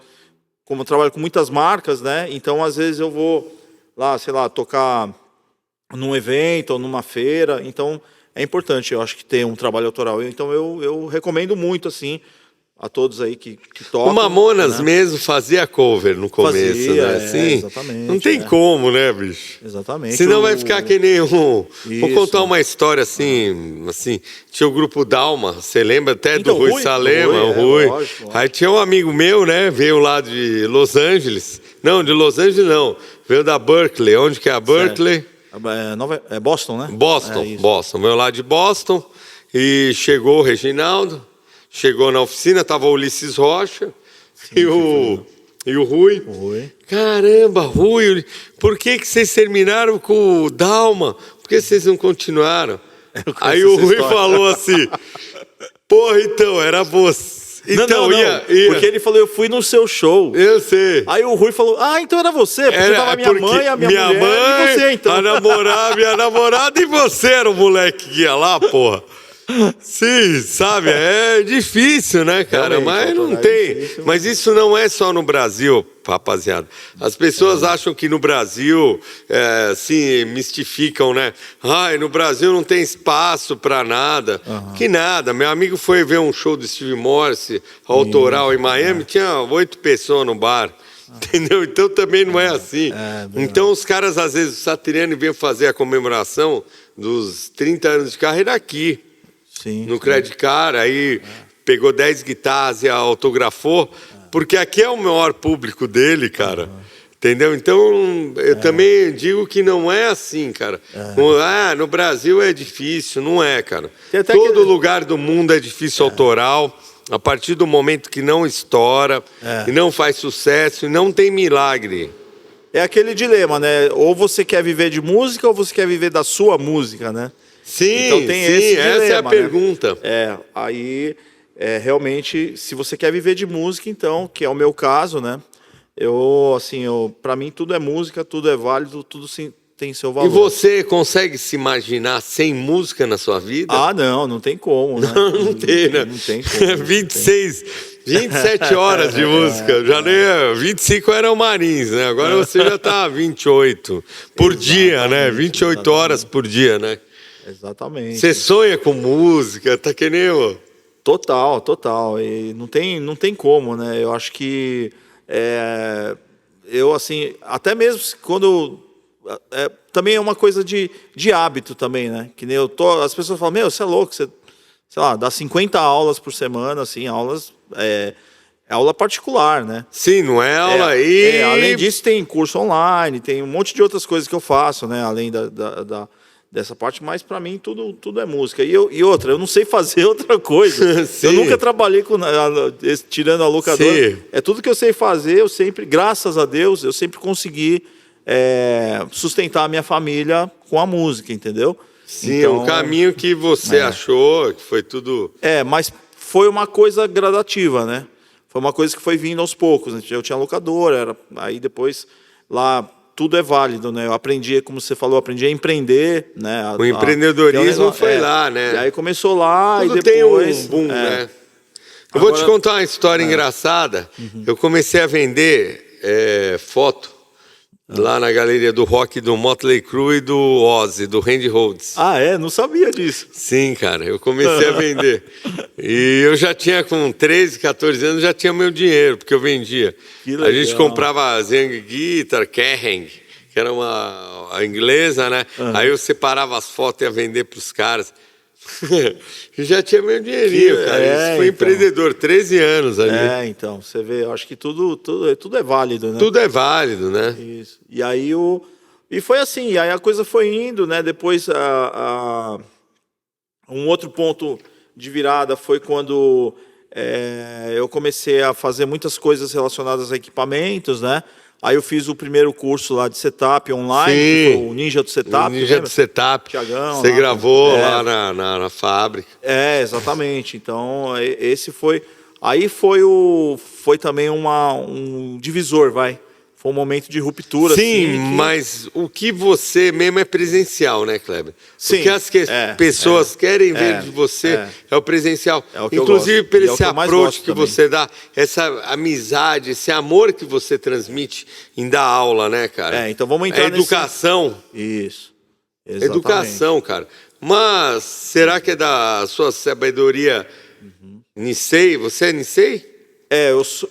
como eu trabalho com muitas marcas, né? Então, às vezes, eu vou lá, sei lá, tocar num evento ou numa feira. Então, é importante, eu acho, que ter um trabalho autoral. Então, eu recomendo muito, assim, a todos aí que tocam. O Mamonas, né, mesmo fazia cover no começo, fazia, né? Assim, exatamente. Não tem como, né, bicho? Exatamente. Senão vai ficar que nem um... Isso. Vou contar uma história assim, tinha o grupo Dalma, você lembra até então, do Rui Salema, o Rui. Lógico. Aí tinha um amigo meu, né, veio lá de Los Angeles. Não, de Los Angeles não, veio da Berkeley. Onde que é a Berkeley? É Boston, né? Boston. Veio lá de Boston e chegou o Reginaldo. Chegou na oficina, tava o Ulisses Rocha. Sim, e o Rui. Caramba, Rui, por que vocês terminaram com o Dalma? Por que vocês não continuaram? Aí o Rui falou assim, porra, então, era você. Então, não. Porque ele falou, eu fui no seu show. Eu sei. Aí o Rui falou, então era você, porque tava minha mãe, a minha mulher e você, então. Minha namorada e você era o moleque que ia lá, porra. Sim, sabe, é difícil, né, cara? Realmente, mas não tem. Difícil. Mas isso não é só no Brasil, rapaziada. As pessoas acham que no Brasil, mistificam, né? No Brasil não tem espaço pra nada. Que nada. Meu amigo foi ver um show do Steve Morse, autoral, em Miami, tinha 8 pessoas no bar. Entendeu? Então também não é assim. Então os caras, às vezes, o Satriani veio fazer a comemoração dos 30 anos de carreira aqui. Sim, no Credit Card, aí pegou 10 guitarras e autografou, porque aqui é o maior público dele, cara. Entendeu? Então, eu também digo que não é assim, cara. No Brasil é difícil, não é, cara. Todo lugar do mundo é difícil autoral. A partir do momento que não estoura, e não faz sucesso, e não tem milagre. É aquele dilema, né? Ou você quer viver de música, ou você quer viver da sua música, né? Sim, então tem esse dilema, essa é a pergunta. Aí, realmente, se você quer viver de música, então, que é o meu caso, né? Para mim, tudo é música, tudo é válido, tudo tem seu valor. E você consegue se imaginar sem música na sua vida? Não tem como, né? Não tem, né? Não tem como. 27 horas de música. Já nem 25 eram Marins, né? Agora você já tá 28 por dia, né? 28 horas por dia, né? Exatamente. Você sonha com música, tá que nem eu. Total. E não tem como, né? Eu acho que até mesmo quando também é uma coisa de hábito também, né? Que nem as pessoas falam, você é louco, você, sei lá, dá 50 aulas por semana, assim, aula particular, né? Sim, não é aula além disso, tem curso online, tem um monte de outras coisas que eu faço, né? Além dessa parte, mas para mim tudo é música. E outra, eu não sei fazer outra coisa. Eu nunca trabalhei tirando a locadora. Sim. É tudo que eu sei fazer, eu sempre, graças a Deus, eu sempre consegui sustentar a minha família com a música, entendeu? Sim, então, o caminho que você achou, que foi tudo... mas foi uma coisa gradativa, né? Foi uma coisa que foi vindo aos poucos. Né? Eu tinha locadora, aí depois lá... Tudo é válido, né? Eu aprendi, como você falou, aprendi a empreender, né? O empreendedorismo foi lá, né? E aí começou lá tudo e depois... tem um boom, né? Eu vou te contar uma história engraçada. Eu comecei a vender foto lá na galeria do rock do Motley Crue e do Ozzy, do Randy Rhoads. Não sabia disso. Sim, cara, eu comecei a vender. E eu já tinha, com 13, 14 anos, já tinha meu dinheiro, porque eu vendia. A gente comprava Zeng Guitar, Kerrang, que era a inglesa, né? Aí eu separava as fotos e ia vender para os caras. Eu já tinha meu dinheirinho, cara. Isso foi empreendedor, 13 anos ali. Então, você vê, eu acho que tudo é válido, né? Tudo é válido, né? Isso. E aí eu E foi assim, aí a coisa foi indo, né? Depois, um outro ponto de virada foi quando eu comecei a fazer muitas coisas relacionadas a equipamentos, né? Aí eu fiz o primeiro curso lá de setup online, que foi o Ninja do Setup. O Ninja do Setup. Thiagão, você lá, gravou lá na fábrica. Exatamente. Então, esse foi... Aí foi também um divisor, vai. Foi um momento de ruptura. Sim, assim, mas o que você mesmo é presencial, né, Kleber? Sim, o que as pessoas querem ver de você é o presencial. É o que eu Inclusive, gosto. por E é o esse que eu mais approach gosto que também. você dá, essa amizade, esse amor que você transmite em dar aula, né, cara? Então vamos entrar educação. Isso. Exatamente. Educação, cara. Mas será que é da sua sabedoria Nisei? Você é Nisei?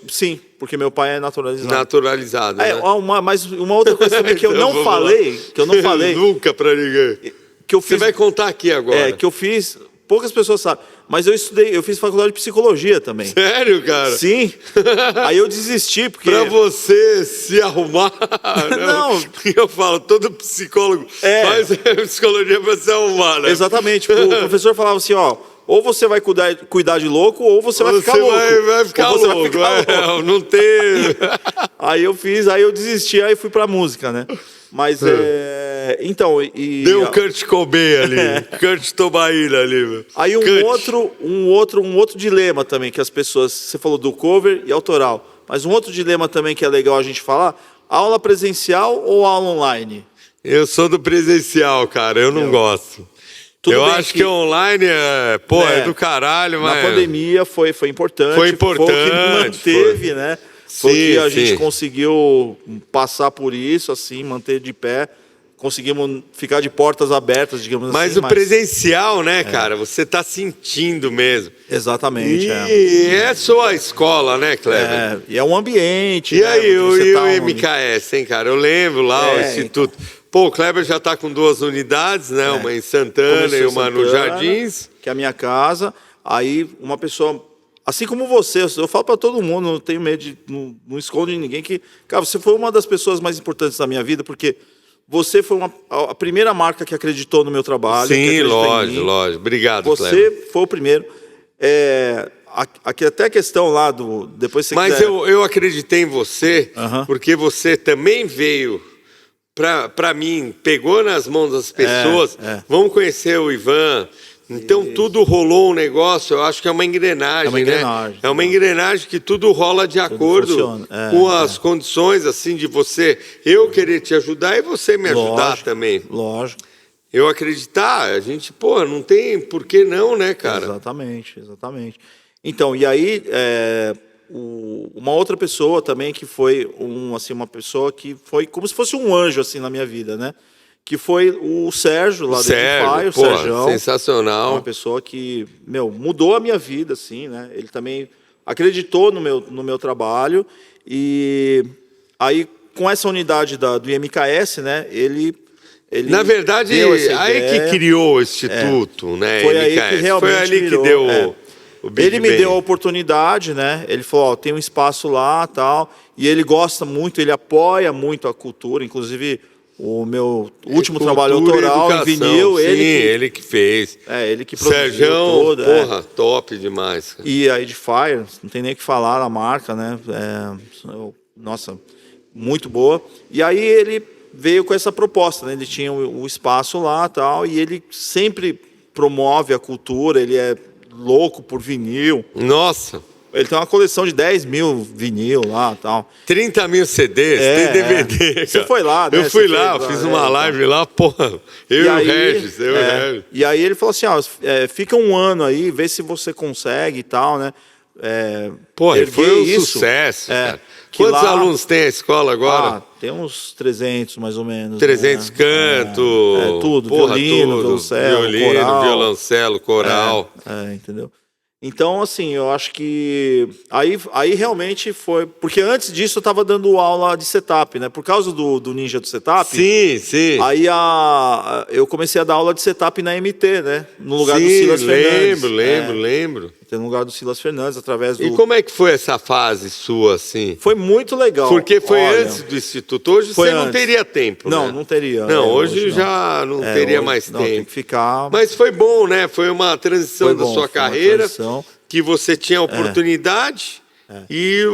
Sim, porque meu pai é naturalizado. Naturalizado, né? Mas uma outra coisa também que eu Então, não vamos falei, Nunca pra ninguém. que eu Você fiz, vai contar aqui agora. que eu fiz, poucas pessoas sabem, mas eu fiz faculdade de psicologia também. Sério, cara? Sim. Aí eu desisti porque Pra você se arrumar. Não. Eu falo, todo psicólogo faz psicologia pra se arrumar, né? Exatamente. O professor falava assim, ó, ou você vai cuidar de louco, ou você vai ficar louco. Vai ficar Ou você vai louco. ficar louco. Não tem... Aí eu desisti, aí fui pra música, né? Mas então, Deu um Kurt Cobain ali. Kurt Cobain ali, meu. Aí um outro dilema também que as pessoas, você falou do cover e autoral, mas um outro dilema também que é legal a gente falar, aula presencial ou aula online? Eu sou do presencial, cara, eu não gosto. Tudo eu bem acho que online é do caralho, mas... Na pandemia foi importante. Foi importante. Foi o que manteve, né? Foi o que a gente conseguiu passar por isso, assim, manter de pé. Conseguimos ficar de portas abertas, digamos assim. Mas o presencial, né, cara? Você tá sentindo mesmo. Exatamente. E é só a escola, né, Kleber? E é um ambiente. E aí, o tá MKS, hein, cara? Eu lembro lá, o Instituto... Pô, o Kleber já tá com 2 unidades, né? Uma em Santana e uma no Jardins. Que é a minha casa. Aí, uma pessoa... Assim como você, eu falo para todo mundo, não tenho medo de... Não escondo de ninguém que... Cara, você foi uma das pessoas mais importantes da minha vida, porque... Você foi a primeira marca que acreditou no meu trabalho. Sim, lógico. Obrigado, Kleber. Você foi o primeiro. Aqui até a questão lá do... Depois você Mas quiser... eu acreditei em você, porque você também veio para mim, pegou nas mãos das pessoas. Vamos conhecer o Ivan. Então tudo rolou um negócio, eu acho que é uma engrenagem, né? É uma engrenagem que tudo rola de acordo com as condições, assim, de você, eu querer te ajudar e você me ajudar também. Lógico. Eu acreditar, a gente, pô, não tem por que não, né, cara? Exatamente. Então, e aí, uma outra pessoa também que foi uma pessoa que foi como se fosse um anjo, assim, na minha vida, né? Que foi o Sérgio, lá do Edify, o Sérgio. Sensacional. Uma pessoa que, mudou a minha vida, assim, né? Ele também acreditou no meu trabalho. E aí, com essa unidade do IMKS, né? Ele na verdade, aí que criou o Instituto, né? Foi aí que realmente foi ali virou, que deu o Big Ele me Bang. deu a oportunidade, né? Ele falou, ó, tem um espaço lá, tal. E ele gosta muito, ele apoia muito a cultura, inclusive... O meu último trabalho autoral em vinil, ele que fez. Ele que produziu Serjão, tudo. Porra, top demais. Cara. E a Edifier, não tem nem o que falar da marca, né? Nossa, muito boa. E aí ele veio com essa proposta, né? Ele tinha o espaço lá, tal, e ele sempre promove a cultura, ele é louco por vinil. Nossa! Ele tem uma coleção de 10 mil vinil lá e tal. 30 mil CDs, tem DVD. Cara. Você foi lá, né? Eu fui lá, eu fiz uma live lá, porra. Eu e o Regis, E aí ele falou assim, ó, fica um ano aí, vê se você consegue e tal, né? Porra, foi um sucesso, cara. Quantos alunos tem a escola agora? Tem uns 300, mais ou menos. 300 canto. Tudo, porra, violino, violino, violoncelo, coral. Entendeu? Então, assim, eu acho que... Aí realmente foi... Porque antes disso eu estava dando aula de setup, né? Por causa do Ninja do Setup. Sim. Aí eu comecei a dar aula de setup na MT, né? No lugar do Silas Fernandes. Lembro. entrei no lugar do Silas Fernandes através do... E como é que foi essa fase sua, assim? Foi muito legal. Porque foi Olha, antes do Instituto. Hoje foi você não antes. teria tempo, Não, né? não teria. Não, hoje não. já não teria hoje, mais não, tem tempo. que ficar... Mas foi bom, né? Foi uma transição Foi da bom, sua foi uma carreira, transição. que você tinha a oportunidade e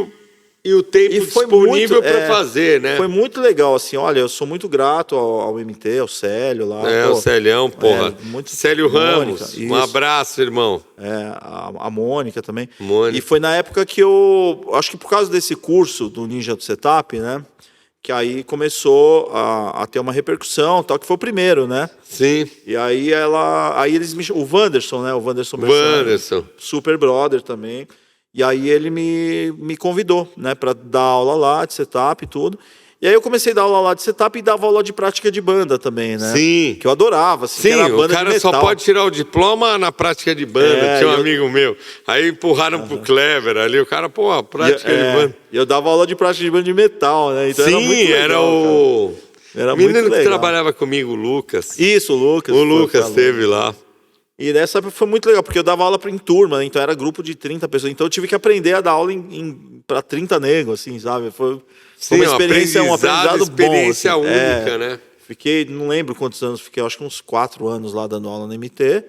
o tempo E foi disponível muito, para fazer, né? Foi muito legal, assim, olha, eu sou muito grato ao MT, ao Célio lá. É, pô, o Celião, porra. Célio Mônica, Ramos, um isso. abraço, irmão. A Mônica também. Mônica. E foi na época que acho que por causa desse curso do Ninja do Setup, né? Que aí começou a ter uma repercussão, tal, que foi o primeiro, né? Sim. E aí eles me o Wanderson, né? O Wanderson Wanderson. super brother também. E aí ele me convidou, né, para dar aula lá de setup e tudo. E aí eu comecei a dar aula lá de setup e dava aula de prática de banda também, né? Sim. Que eu adorava, assim, que Sim, era banda o cara de metal. só pode tirar o diploma na prática de banda. Tinha um eu- amigo meu. Aí empurraram pro Clever ali. O cara, pô, prática de banda. E eu dava aula de prática de banda de metal, né? Então era muito Sim, legal, era o Era menino muito que legal. trabalhava comigo, o Lucas. Isso, o Lucas. O foi Lucas aluno. esteve lá. E nessa época foi muito legal, porque eu dava aula em turma, né? Então era grupo de 30 pessoas. Então eu tive que aprender a dar aula para 30 negros, assim, sabe? Foi Sim, uma experiência, um aprendizado experiência bom. Assim. única, né? Fiquei, não lembro quantos anos, fiquei acho que uns 4 anos lá dando aula no MT.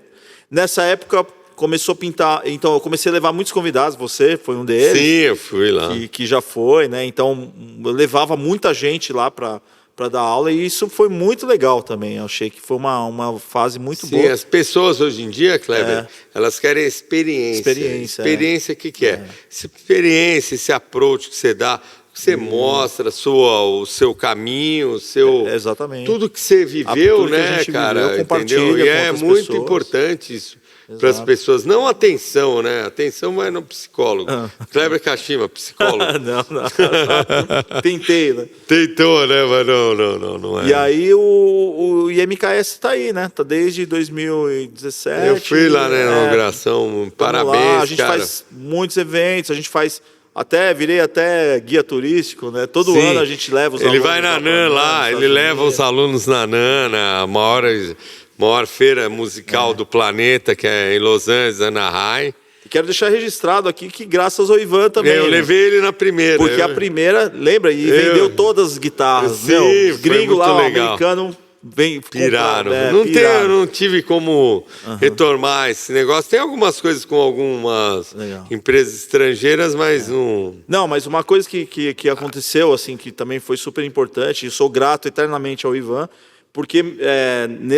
Nessa época começou a pintar, então eu comecei a levar muitos convidados, você foi um deles. Sim, eu fui lá. Que já foi, né? Então eu levava muita gente lá para dar aula e isso foi muito legal também. Eu achei que foi uma fase muito Sim, boa. as pessoas hoje em dia, Kleber, elas querem experiência. Experiência, o que é? Experiência, esse approach que você dá, que você mostra o seu caminho, o seu... Exatamente. Tudo que você viveu, tudo que a né, gente cara? viveu, compartilha entendeu? E com é outras muito pessoas. importante isso para as pessoas. Não atenção, né? Atenção vai no psicólogo. Kleber Kashima, psicólogo. não. Tentei, né? Tentou, né? Mas não é. E aí o IMKS tá aí, né? Tá desde 2017. Eu fui lá na inauguração, parabéns, lá. A gente cara. faz muitos eventos, a gente faz virei até guia turístico, né? Todo Sim. ano a gente leva os Ele alunos. vai na pra NAN lá, nos ele Estados leva Unidos. os alunos na NAN, na maior feira musical do planeta, que é em Los Angeles, Anaheim. E quero deixar registrado aqui que graças ao Ivan também. Eu né? levei ele na primeira. Porque a primeira, lembra? E vendeu todas as guitarras. Sim, Meu, os foi gringos muito lá, o legal. americano, vem Piraram. comprar, Eu não tive como retomar esse negócio. Tem algumas coisas com algumas Legal. empresas estrangeiras, mas não... Não, mas uma coisa que aconteceu, assim, que também foi super importante, e sou grato eternamente ao Ivan, porque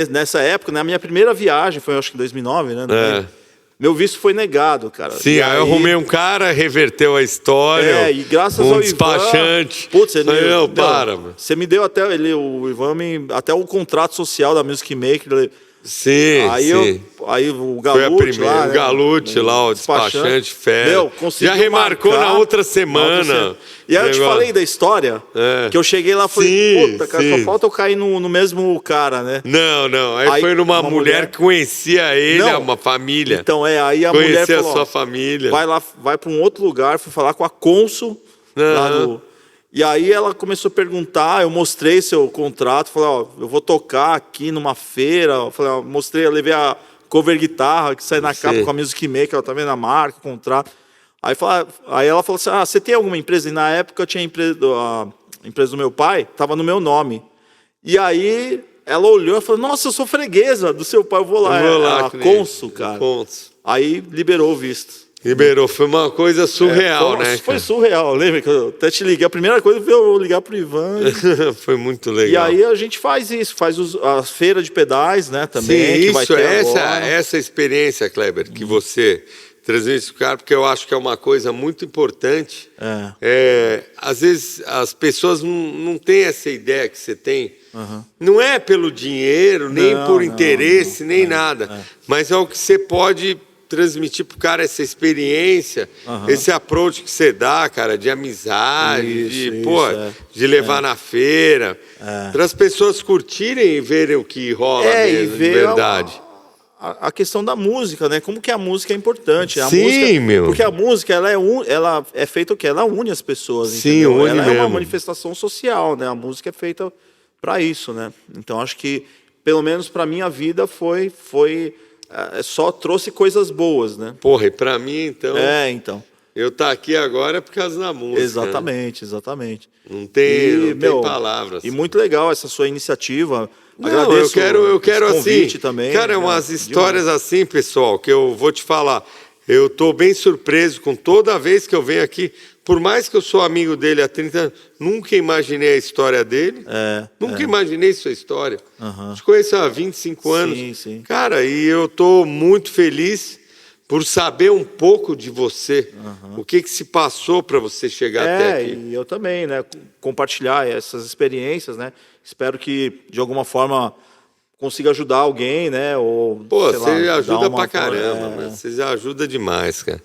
nessa época, na minha primeira viagem, foi acho que em 2009, né? Meu visto foi negado, cara. Sim, E aí eu arrumei um cara, reverteu a história. E graças um ao despachante. Ivan... Putz, Você me deu até... o Ivan até o contrato social da Music Maker... Sim, Aí o Galute, foi a primeira, lá, o Galute lá, o despachante fera. Já remarcou na outra semana. E aí eu te falei da história, que eu cheguei lá e falei, puta, cara, só falta eu cair no mesmo cara, né? Não, aí foi numa mulher que conhecia ele, uma família. Então, aí a mulher falou, a sua família. Vai para um outro lugar, fui falar com a cônsul lá no... E aí ela começou a perguntar, eu mostrei seu contrato, falei, eu vou tocar aqui numa feira, eu falei, eu levei a cover guitarra que sai na capa com a Music Maker, ela tá vendo a marca, o contrato. Aí ela falou assim, você tem alguma empresa? E na época eu tinha a empresa do meu pai, tava no meu nome. E aí ela olhou e falou, nossa, eu sou freguesa do seu pai, eu vou lá, a cônsul, cara. Aí liberou o visto. Liberou, foi uma coisa surreal, né? Foi surreal, lembra que eu até te liguei. A primeira coisa foi eu ligar pro Ivan. Foi muito legal. E aí a gente faz isso, faz a feira de pedais, né? Também. Sim, que vai ter essa experiência, Kleber, que você transmite para o cara, porque eu acho que é uma coisa muito importante. Às vezes as pessoas não têm essa ideia que você tem. Não é pelo dinheiro, nem por interesse, nem nada. Mas é o que você pode transmitir pro cara essa experiência, esse approach que você dá, cara, de amizade, de levar na feira, para as pessoas curtirem e verem o que rola mesmo, de verdade. A questão da música, né? Como que a música é importante. Sim, meu. Porque a música, ela é feita o quê? Ela une as pessoas, Sim, entendeu? une ela mesmo. É uma manifestação social, né? A música é feita para isso, né? Então, acho que, pelo menos para minha vida, foi só trouxe coisas boas, né? Porra, e pra mim, então, Então. eu tá aqui agora é por causa da música. Exatamente, exatamente. Não tem palavras. E muito legal essa sua iniciativa. Não, Agradeço eu quero esse convite assim, também. cara, umas histórias assim, pessoal, que eu vou te falar. Eu tô bem surpreso com toda vez que eu venho aqui. Por mais que eu sou amigo dele há 30 anos, nunca imaginei a história dele. Nunca imaginei sua história. Te conheço há 25 anos. Sim, sim. Cara, e eu tô muito feliz por saber um pouco de você. O que se passou para você chegar até aqui. E eu também, né? Compartilhar essas experiências, né? Espero que, de alguma forma, consiga ajudar alguém, né? Ou, Pô, sei lá, você ajuda dar pra caramba, forma, você ajuda demais, cara.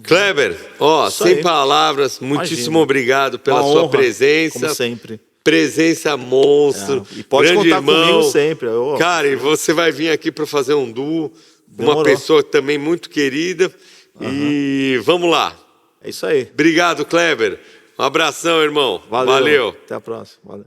Kleber, Isso sem aí. palavras, muitíssimo Imagina. obrigado pela Uma sua honra, presença. como sempre. Presença monstro. E pode grande contar irmão. comigo sempre. Cara, e você vai vir aqui para fazer um duo. Uma Demorou. pessoa também muito querida. E vamos lá. É isso aí. Obrigado, Kleber. Um abração, irmão. Valeu. Até a próxima. Valeu.